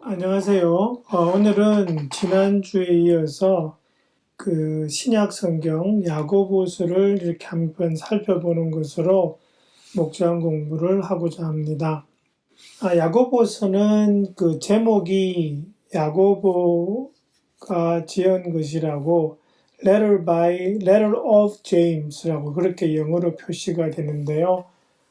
안녕하세요. 오늘은 지난주에 이어서 그 신약 성경 야고보서를 이렇게 한번 살펴보는 것으로 목장 공부를 하고자 합니다. 야고보서는 그 제목이 야고보가 지은 것이라고 Letter of James라고 그렇게 영어로 표시가 되는데요.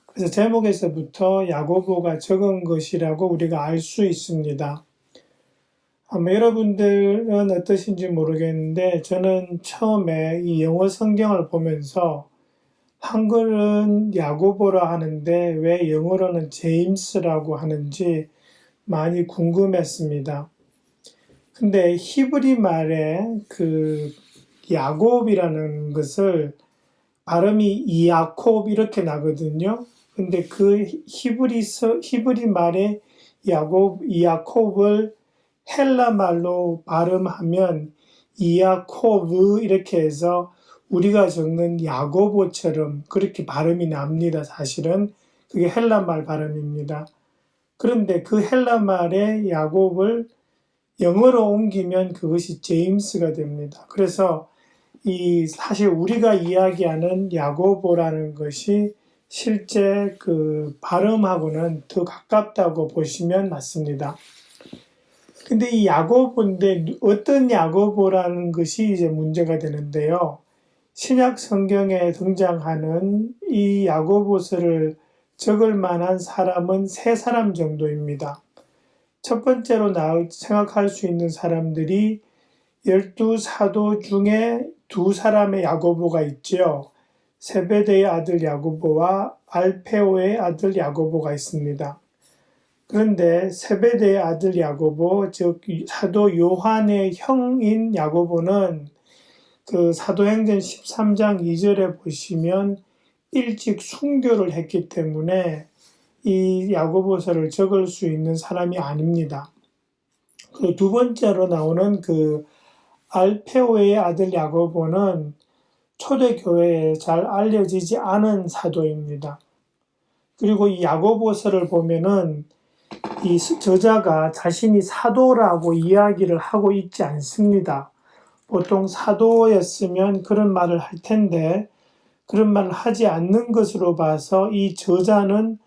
그래서 제목에서부터 야고보가 적은 것이라고 우리가 알 수 있습니다. 아마 여러분들은 어떠신지 모르겠는데 저는 처음에 이 영어 성경을 보면서 한글은 야고보라 하는데 왜 영어로는 제임스라고 하는지 많이 궁금했습니다. 근데 히브리 말에 그 야곱이라는 것을 발음이 이야콥 이렇게 나거든요. 근데 그 히브리 말의 이야콥을 헬라 말로 발음하면 이야코브 이렇게 해서 우리가 적는 야고보처럼 그렇게 발음이 납니다. 사실은 그게 헬라 말 발음입니다. 그런데 그 헬라 말의 야곱을 영어로 옮기면 그것이 제임스가 됩니다. 그래서 사실 우리가 이야기하는 야고보라는 것이 실제 그 발음하고는 더 가깝다고 보시면 맞습니다. 근데 이 야고보인데 어떤 야고보라는 것이 이제 문제가 되는데요. 신약 성경에 등장하는 이 야고보서를 적을 만한 사람은 세 사람 정도입니다. 첫 번째로 생각할 수 있는 사람들이 12사도 중에 두 사람의 야고보가 있죠. 세베대의 아들 야고보와 알페오의 아들 야고보가 있습니다. 그런데 세베대의 아들 야고보, 즉 사도 요한의 형인 야고보는 그 사도행전 13장 2절에 보시면 일찍 순교를 했기 때문에 이 야고보서를 적을 수 있는 사람이 아닙니다. 그 두 번째로 나오는 그 알페오의 아들 야고보는 초대교회에 잘 알려지지 않은 사도입니다. 그리고 이 야고보서를 보면은 이 저자가 자신이 사도라고 이야기를 하고 있지 않습니다. 보통 사도였으면 그런 말을 할 텐데 그런 말을 하지 않는 것으로 봐서 이 저자는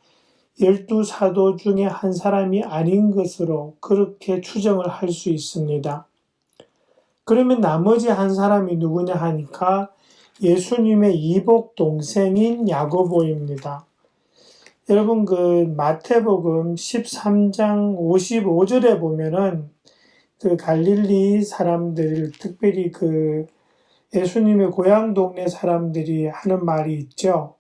12사도 중에 한 사람이 아닌 것으로 그렇게 추정을 할 수 있습니다. 그러면 나머지 한 사람이 누구냐 하니까 예수님의 이복 동생인 야고보입니다. 여러분 그 마태복음 13장 55절에 보면은 그 갈릴리 사람들, 특별히 그 예수님의 고향 동네 사람들이 하는 말이 있죠.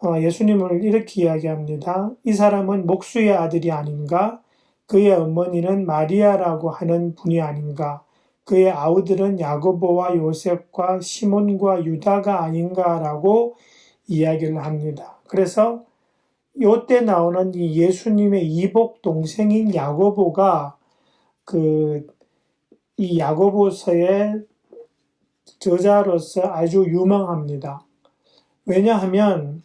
예수님을 이렇게 이야기합니다. 이 사람은 목수의 아들이 아닌가? 그의 어머니는 마리아라고 하는 분이 아닌가? 그의 아우들은 야고보와 요셉과 시몬과 유다가 아닌가라고 이야기를 합니다. 그래서 요때 나오는 이 예수님의 이복 동생인 야고보가 이 야고보서의 저자로서 아주 유망합니다. 왜냐하면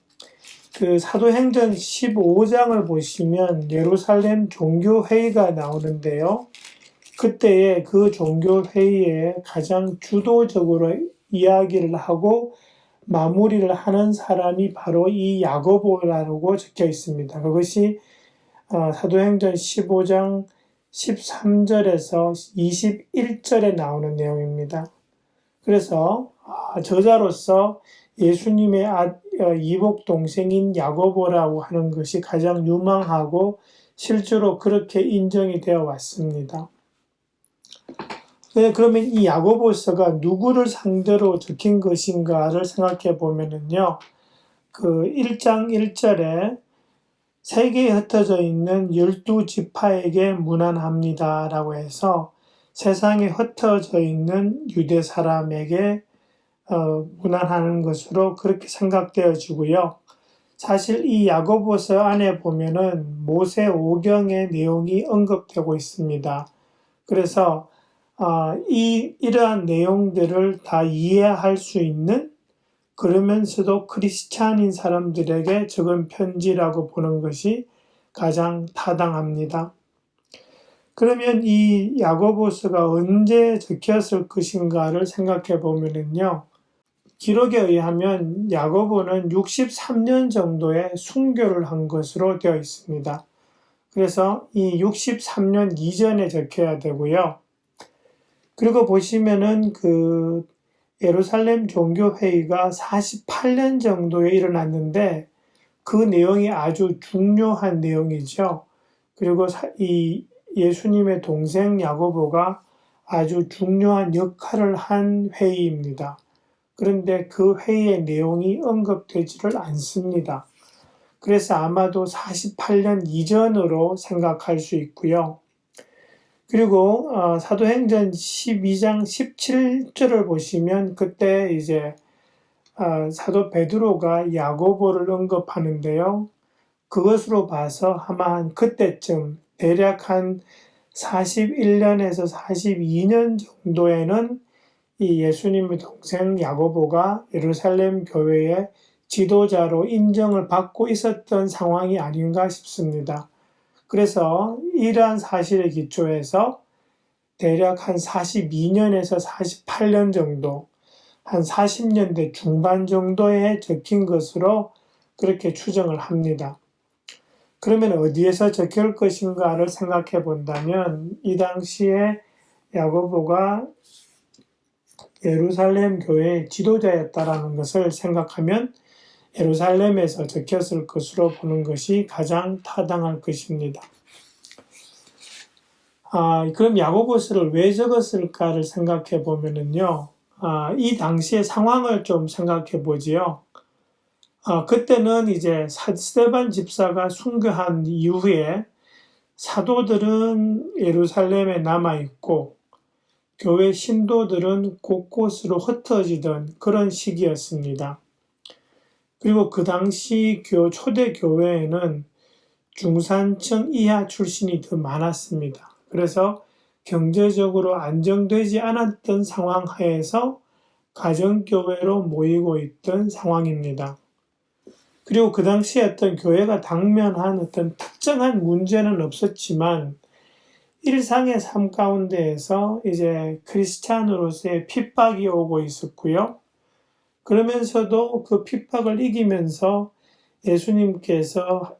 그 사도행전 15장을 보시면 예루살렘 종교회의가 나오는데요. 그때에 그 종교회의에 가장 주도적으로 이야기를 하고 마무리를 하는 사람이 바로 이 야고보라고 적혀 있습니다. 그것이 사도행전 15장 13절에서 21절에 나오는 내용입니다. 그래서 저자로서 예수님의 이복 동생인 야고보라고 하는 것이 가장 유망하고 실제로 그렇게 인정이 되어 왔습니다. 네, 그러면 이 야고보서가 누구를 상대로 적힌 것인가를 생각해 보면은요, 그 1장 1절에 세계에 흩어져 있는 12지파에게 문안합니다 라고 해서 세상에 흩어져 있는 유대 사람에게 문안하는 것으로 그렇게 생각되어지고요. 사실 이 야고보서 안에 보면은 모세 오경의 내용이 언급되고 있습니다. 그래서 이러한 내용들을 다 이해할 수 있는 그러면서도 크리스찬인 사람들에게 적은 편지라고 보는 것이 가장 타당합니다. 그러면 이 야고보서가 언제 적혔을 것인가를 생각해 보면은요. 기록에 의하면 야고보는 63년 정도의 순교를 한 것으로 되어 있습니다. 그래서 이 63년 이전에 적혀야 되고요. 그리고 보시면은 그 예루살렘 종교회의가 48년 정도에 일어났는데 그 내용이 아주 중요한 내용이죠. 그리고 이 예수님의 동생 야고보가 아주 중요한 역할을 한 회의입니다. 그런데 그 회의의 내용이 언급되지를 않습니다. 그래서 아마도 48년 이전으로 생각할 수 있고요. 그리고 사도행전 12장 17절을 보시면 그때 이제 사도 베드로가 야고보를 언급하는데요. 그것으로 봐서 아마 한 그때쯤 대략 한 41년에서 42년 정도에는 이 예수님의 동생 야고보가 예루살렘 교회의 지도자로 인정을 받고 있었던 상황이 아닌가 싶습니다. 그래서 이러한 사실에 기초해서 대략 한 42년에서 48년 정도, 한 40년대 중반 정도에 적힌 것으로 그렇게 추정을 합니다. 그러면 어디에서 적힐 것인가를 생각해 본다면 이 당시에 야고보가 예루살렘 교회의 지도자였다라는 것을 생각하면 예루살렘에서 적혔을 것으로 보는 것이 가장 타당할 것입니다. 그럼 야고보서를 왜 적었을까를 생각해 보면은요, 이 당시의 상황을 좀 생각해 보지요. 그때는 이제 스데반 집사가 순교한 이후에 사도들은 예루살렘에 남아 있고 교회 신도들은 곳곳으로 흩어지던 그런 시기였습니다. 그리고 그 당시 초대 교회에는 중산층 이하 출신이 더 많았습니다. 그래서 경제적으로 안정되지 않았던 상황 하에서 가정교회로 모이고 있던 상황입니다. 그리고 그 당시에 어떤 교회가 당면한 어떤 특정한 문제는 없었지만 일상의 삶 가운데에서 이제 크리스찬으로서의 핍박이 오고 있었고요. 그러면서도 그 핍박을 이기면서 예수님께서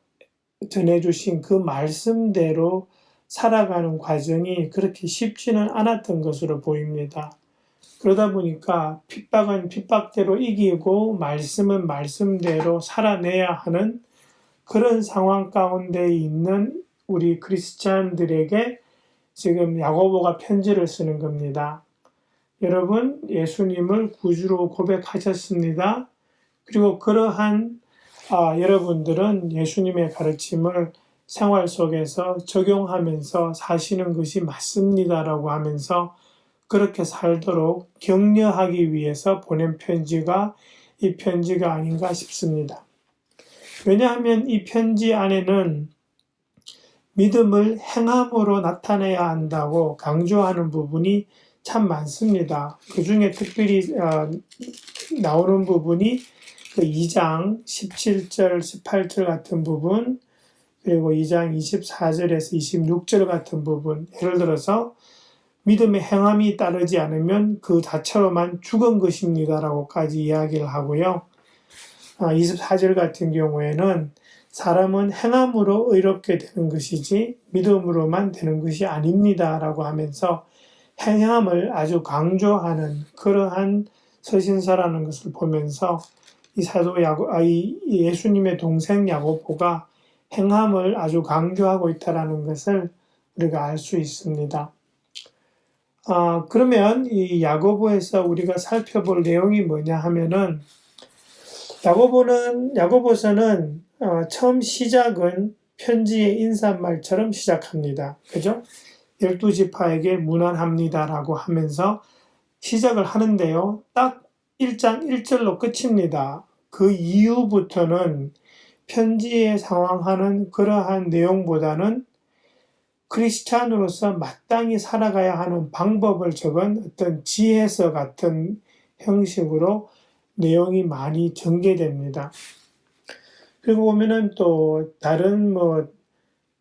전해주신 그 말씀대로 살아가는 과정이 그렇게 쉽지는 않았던 것으로 보입니다. 그러다 보니까 핍박은 핍박대로 이기고 말씀은 말씀대로 살아내야 하는 그런 상황 가운데 있는 우리 크리스찬들에게 지금 야고보가 편지를 쓰는 겁니다. 여러분, 예수님을 구주로 고백하셨습니다. 그리고 그러한 여러분들은 예수님의 가르침을 생활 속에서 적용하면서 사시는 것이 맞습니다라고 하면서 그렇게 살도록 격려하기 위해서 보낸 편지가 이 편지가 아닌가 싶습니다. 왜냐하면 이 편지 안에는 믿음을 행함으로 나타내야 한다고 강조하는 부분이 참 많습니다. 그 중에 특별히 나오는 부분이 그 2장 17절, 18절 같은 부분, 그리고 2장 24절에서 26절 같은 부분, 예를 들어서 믿음의 행함이 따르지 않으면 그 자체로만 죽은 것입니다라고까지 이야기를 하고요. 24절 같은 경우에는 사람은 행함으로 의롭게 되는 것이지 믿음으로만 되는 것이 아닙니다라고 하면서 행함을 아주 강조하는 그러한 서신서라는 것을 보면서 이 예수님의 동생 야고보가 행함을 아주 강조하고 있다라는 것을 우리가 알 수 있습니다. 그러면 이 야고보에서 우리가 살펴볼 내용이 뭐냐 하면은 야고보서는 처음 시작은 편지의 인사말처럼 시작합니다. 그죠? 12지파에게 문안합니다라고 하면서 시작을 하는데요. 딱 1장 1절로 끝입니다. 그 이후부터는 편지에 상황하는 그러한 내용보다는 크리스찬으로서 마땅히 살아가야 하는 방법을 적은 어떤 지혜서 같은 형식으로 내용이 많이 전개됩니다. 그리고 보면은 또 다른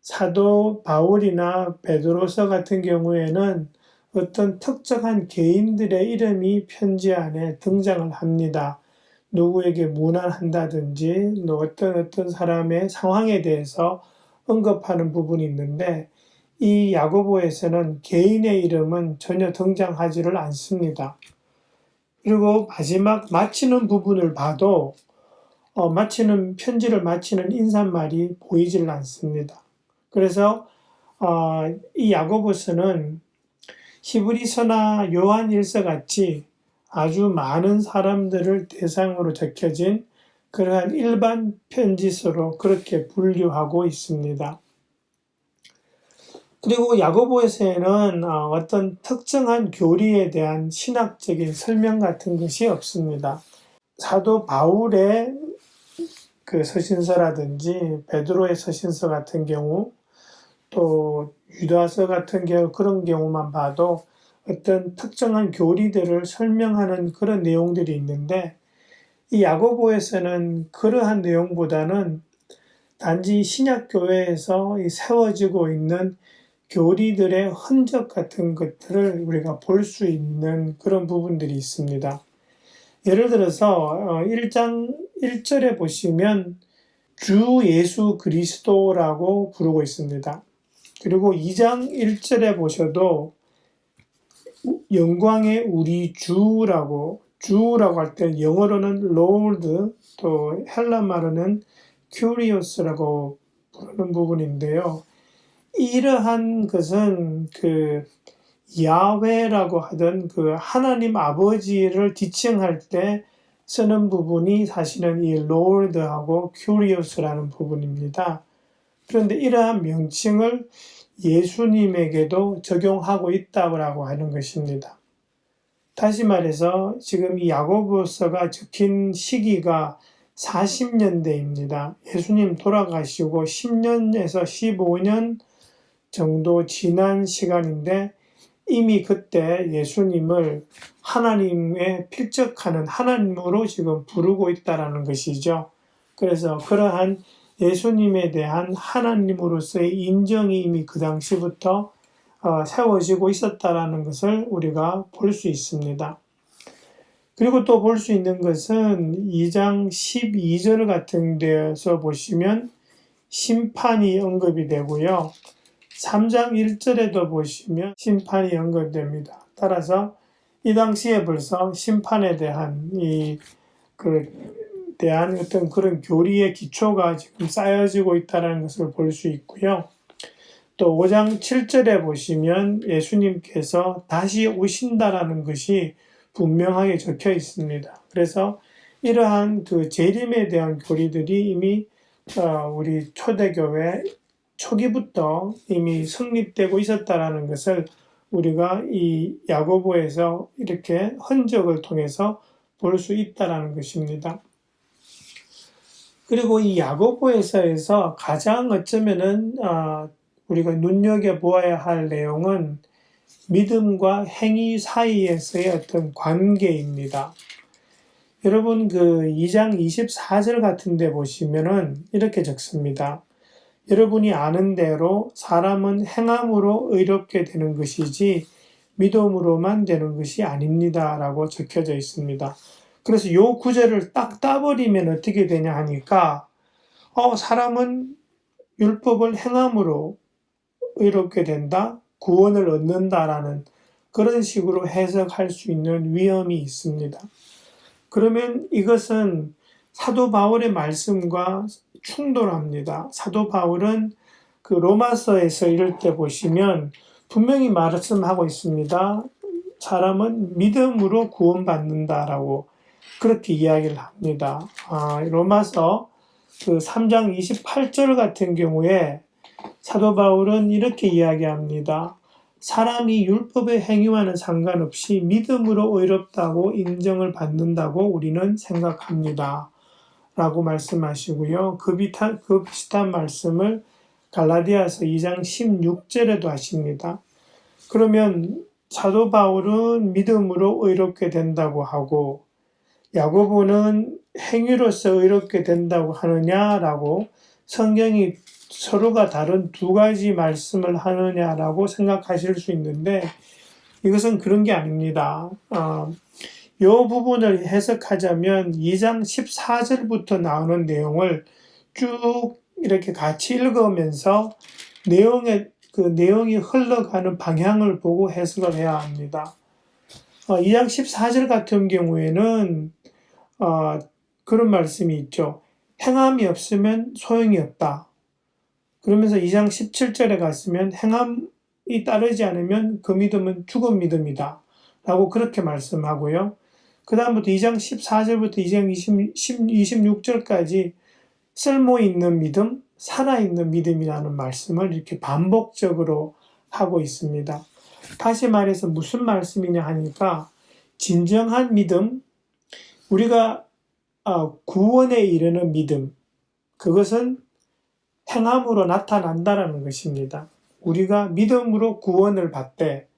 사도 바울이나 베드로서 같은 경우에는 어떤 특정한 개인들의 이름이 편지 안에 등장을 합니다. 누구에게 문안한다든지 어떤 사람의 상황에 대해서 언급하는 부분이 있는데 이 야고보에서는 개인의 이름은 전혀 등장하지를 않습니다. 그리고 마지막 마치는 부분을 봐도 편지를 마치는 인사말이 보이질 않습니다. 그래서 이 야고보서는 히브리서나 요한일서 같이 아주 많은 사람들을 대상으로 적혀진 그러한 일반 편지서로 그렇게 분류하고 있습니다. 그리고 야고보에서는 어떤 특정한 교리에 대한 신학적인 설명 같은 것이 없습니다. 사도 바울의 그 서신서라든지 베드로의 서신서 같은 경우 또 유다서 같은 경우 그런 경우만 봐도 어떤 특정한 교리들을 설명하는 그런 내용들이 있는데 이 야고보에서는 그러한 내용보다는 단지 신약교회에서 세워지고 있는 교리들의 흔적 같은 것들을 우리가 볼 수 있는 그런 부분들이 있습니다. 예를 들어서 1장 1절에 보시면 주 예수 그리스도라고 부르고 있습니다. 그리고 2장 1절에 보셔도 영광의 우리 주라고 할 때 영어로는 Lord 또 헬라말로는 Curious라고 부르는 부분인데요. 이러한 것은 그 야훼라고 하던 그 하나님 아버지를 지칭할 때 쓰는 부분이 사실은 이 Lord하고 Curious라는 부분입니다. 그런데 이러한 명칭을 예수님에게도 적용하고 있다고 하는 것입니다. 다시 말해서 지금 이 야고보서가 적힌 시기가 40년대입니다. 예수님 돌아가시고 10년에서 15년 정도 지난 시간인데 이미 그때 예수님을 하나님의 필적하는 하나님으로 지금 부르고 있다는 것이죠. 그래서 그러한 예수님에 대한 하나님으로서의 인정이 이미 그 당시부터 세워지고 있었다는 것을 우리가 볼 수 있습니다. 그리고 또 볼 수 있는 것은 2장 12절 같은 데서 보시면 심판이 언급이 되고요. 3장 1절에도 보시면 심판이 언급됩니다. 따라서 이 당시에 벌써 심판에 대한 어떤 그런 교리의 기초가 지금 쌓여지고 있다는 것을 볼 수 있고요. 또 5장 7절에 보시면 예수님께서 다시 오신다라는 것이 분명하게 적혀 있습니다. 그래서 이러한 그 재림에 대한 교리들이 이미 우리 초대교회 초기부터 이미 성립되고 있었다라는 것을 우리가 이 야고보에서 이렇게 흔적을 통해서 볼 수 있다라는 것입니다. 그리고 이 야고보에서에서 가장 어쩌면은 우리가 눈여겨보아야 할 내용은 믿음과 행위 사이에서의 어떤 관계입니다. 여러분 그 2장 24절 같은 데 보시면은 이렇게 적습니다. 여러분이 아는 대로 사람은 행함으로 의롭게 되는 것이지 믿음으로만 되는 것이 아닙니다. 라고 적혀져 있습니다. 그래서 이 구절을 딱 따버리면 어떻게 되냐 하니까 사람은 율법을 행함으로 의롭게 된다, 구원을 얻는다라는 그런 식으로 해석할 수 있는 위험이 있습니다. 그러면 이것은 사도 바울의 말씀과 충돌합니다. 사도 바울은 그 로마서에서 이럴 때 보시면 분명히 말씀하고 있습니다. 사람은 믿음으로 구원받는다라고 그렇게 이야기를 합니다. 로마서 그 3장 28절 같은 경우에 사도 바울은 이렇게 이야기합니다. 사람이 율법의 행위와는 상관없이 믿음으로 의롭다고 인정을 받는다고 우리는 생각합니다. 라고 말씀하시고요. 그 비슷한 말씀을 갈라디아서 2장 16절에도 하십니다. 그러면 사도 바울은 믿음으로 의롭게 된다고 하고 야고보는 행위로서 의롭게 된다고 하느냐라고 성경이 서로가 다른 두 가지 말씀을 하느냐라고 생각하실 수 있는데 이것은 그런 게 아닙니다. 이 부분을 해석하자면 2장 14절부터 나오는 내용을 쭉 이렇게 같이 읽으면서 내용이 흘러가는 방향을 보고 해석을 해야 합니다. 2장 14절 같은 경우에는 그런 말씀이 있죠. 행함이 없으면 소용이 없다. 그러면서 2장 17절에 갔으면 행함이 따르지 않으면 그 믿음은 죽은 믿음이다. 라고 그렇게 말씀하고요. 그 다음부터 2장 14절부터 2장 26절까지 쓸모있는 믿음, 살아있는 믿음이라는 말씀을 이렇게 반복적으로 하고 있습니다. 다시 말해서 무슨 말씀이냐 하니까 진정한 믿음, 우리가 구원에 이르는 믿음, 그것은 행함으로 나타난다라는 것입니다. 우리가 믿음으로 구원을 받되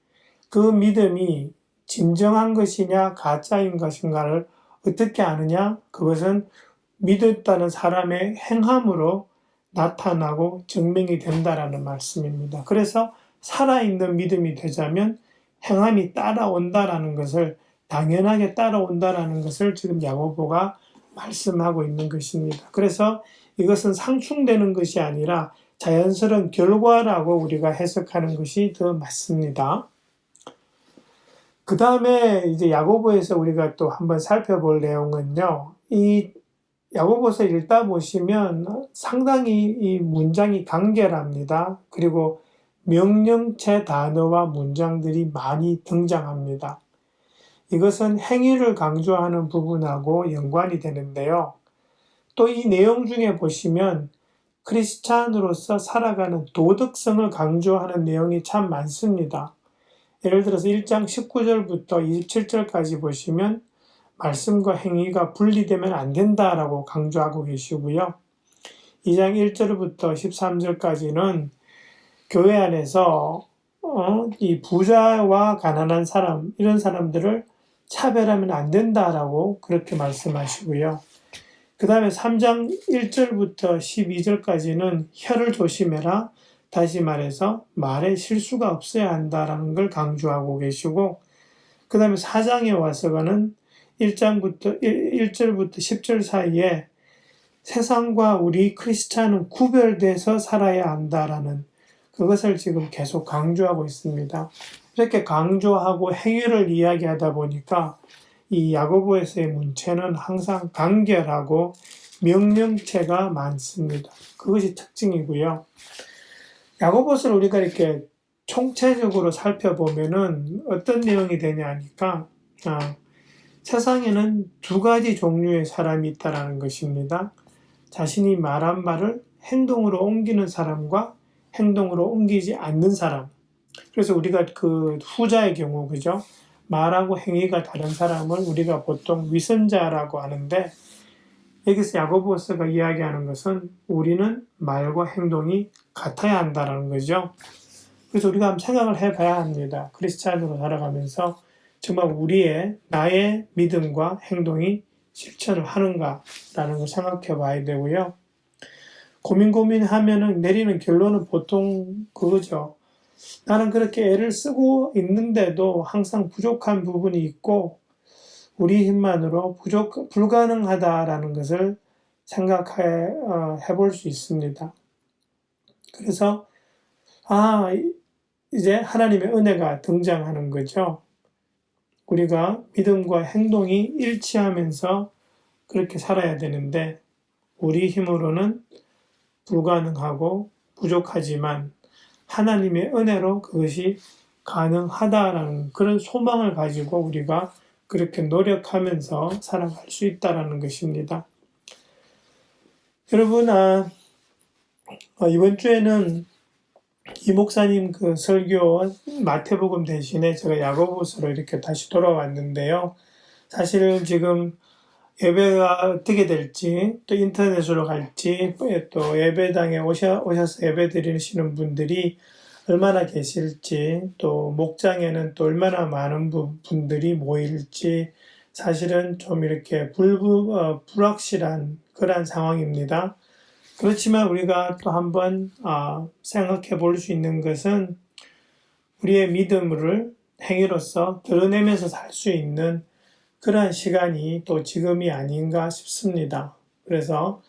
그 믿음이 진정한 것이냐 가짜인 것인가를 어떻게 아느냐? 그것은 믿었다는 사람의 행함으로 나타나고 증명이 된다라는 말씀입니다. 그래서 살아있는 믿음이 되자면 행함이 따라온다라는 것을 당연하게 따라온다라는 것을 지금 야고보가 말씀하고 있는 것입니다. 그래서 이것은 상충되는 것이 아니라 자연스러운 결과라고 우리가 해석하는 것이 더 맞습니다. 그 다음에 이제 야고보에서 우리가 또 한번 살펴볼 내용은요. 이 야고보서 읽다 보시면 상당히 이 문장이 간결합니다. 그리고 명령체 단어와 문장들이 많이 등장합니다. 이것은 행위를 강조하는 부분하고 연관이 되는데요. 또 이 내용 중에 보시면 크리스찬으로서 살아가는 도덕성을 강조하는 내용이 참 많습니다. 예를 들어서 1장 19절부터 27절까지 보시면 말씀과 행위가 분리되면 안 된다라고 강조하고 계시고요. 2장 1절부터 13절까지는 교회 안에서 이 부자와 가난한 사람, 이런 사람들을 차별하면 안 된다라고 그렇게 말씀하시고요. 그 다음에 3장 1절부터 12절까지는 혀를 조심해라. 다시 말해서 말에 실수가 없어야 한다라는 걸 강조하고 계시고, 그 다음에 4장에 와서는 1절부터 10절 사이에 세상과 우리 크리스찬은 구별돼서 살아야 한다라는 그것을 지금 계속 강조하고 있습니다. 이렇게 강조하고 행위를 이야기하다 보니까 이 야고보에서의 문체는 항상 간결하고 명령체가 많습니다. 그것이 특징이고요. 야고보서를 우리가 이렇게 총체적으로 살펴보면은 어떤 내용이 되냐 하니까 세상에는 두 가지 종류의 사람이 있다라는 것입니다. 자신이 말한 말을 행동으로 옮기는 사람과 행동으로 옮기지 않는 사람. 그래서 우리가 그 후자의 경우, 그죠? 말하고 행위가 다른 사람을 우리가 보통 위선자라고 하는데, 여기서 야고보서가 이야기하는 것은 우리는 말과 행동이 같아야 한다는 거죠. 그래서 우리가 한번 생각을 해봐야 합니다. 크리스찬으로 살아가면서 정말 나의 믿음과 행동이 실천을 하는가라는 걸 생각해 봐야 되고요. 고민하면은 내리는 결론은 보통 그거죠. 나는 그렇게 애를 쓰고 있는데도 항상 부족한 부분이 있고 우리 힘만으로 불가능하다라는 것을 생각해 볼 수 있습니다. 그래서 이제 하나님의 은혜가 등장하는 거죠. 우리가 믿음과 행동이 일치하면서 그렇게 살아야 되는데 우리 힘으로는 불가능하고 부족하지만 하나님의 은혜로 그것이 가능하다라는 그런 소망을 가지고 우리가 그렇게 노력하면서 살아갈 수 있다라는 것입니다. 여러분, 이번 주에는 이 목사님 그 설교 마태복음 대신에 제가 야고보서로 이렇게 다시 돌아왔는데요. 사실은 지금 예배가 어떻게 될지, 또 인터넷으로 갈지, 또 예배당에 오셔서 예배 드리시는 분들이 얼마나 계실지, 또 목장에는 또 얼마나 많은 분들이 모일지, 사실은 좀 이렇게 불확실한 그러한 상황입니다. 그렇지만 우리가 또 한번 생각해 볼 수 있는 것은 우리의 믿음을 행위로서 드러내면서 살 수 있는 그러한 시간이 또 지금이 아닌가 싶습니다. 그래서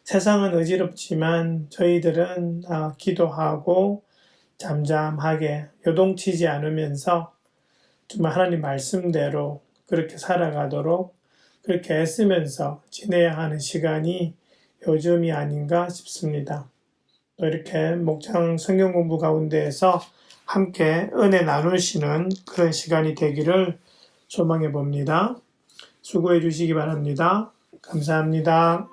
세상은 어지럽지만 저희들은 기도하고 잠잠하게 요동치지 않으면서 정말 하나님 말씀대로 그렇게 살아가도록 그렇게 애쓰면서 지내야 하는 시간이 요즘이 아닌가 싶습니다. 또 이렇게 목장 성경 공부 가운데에서 함께 은혜 나누시는 그런 시간이 되기를 소망해 봅니다. 수고해 주시기 바랍니다. 감사합니다.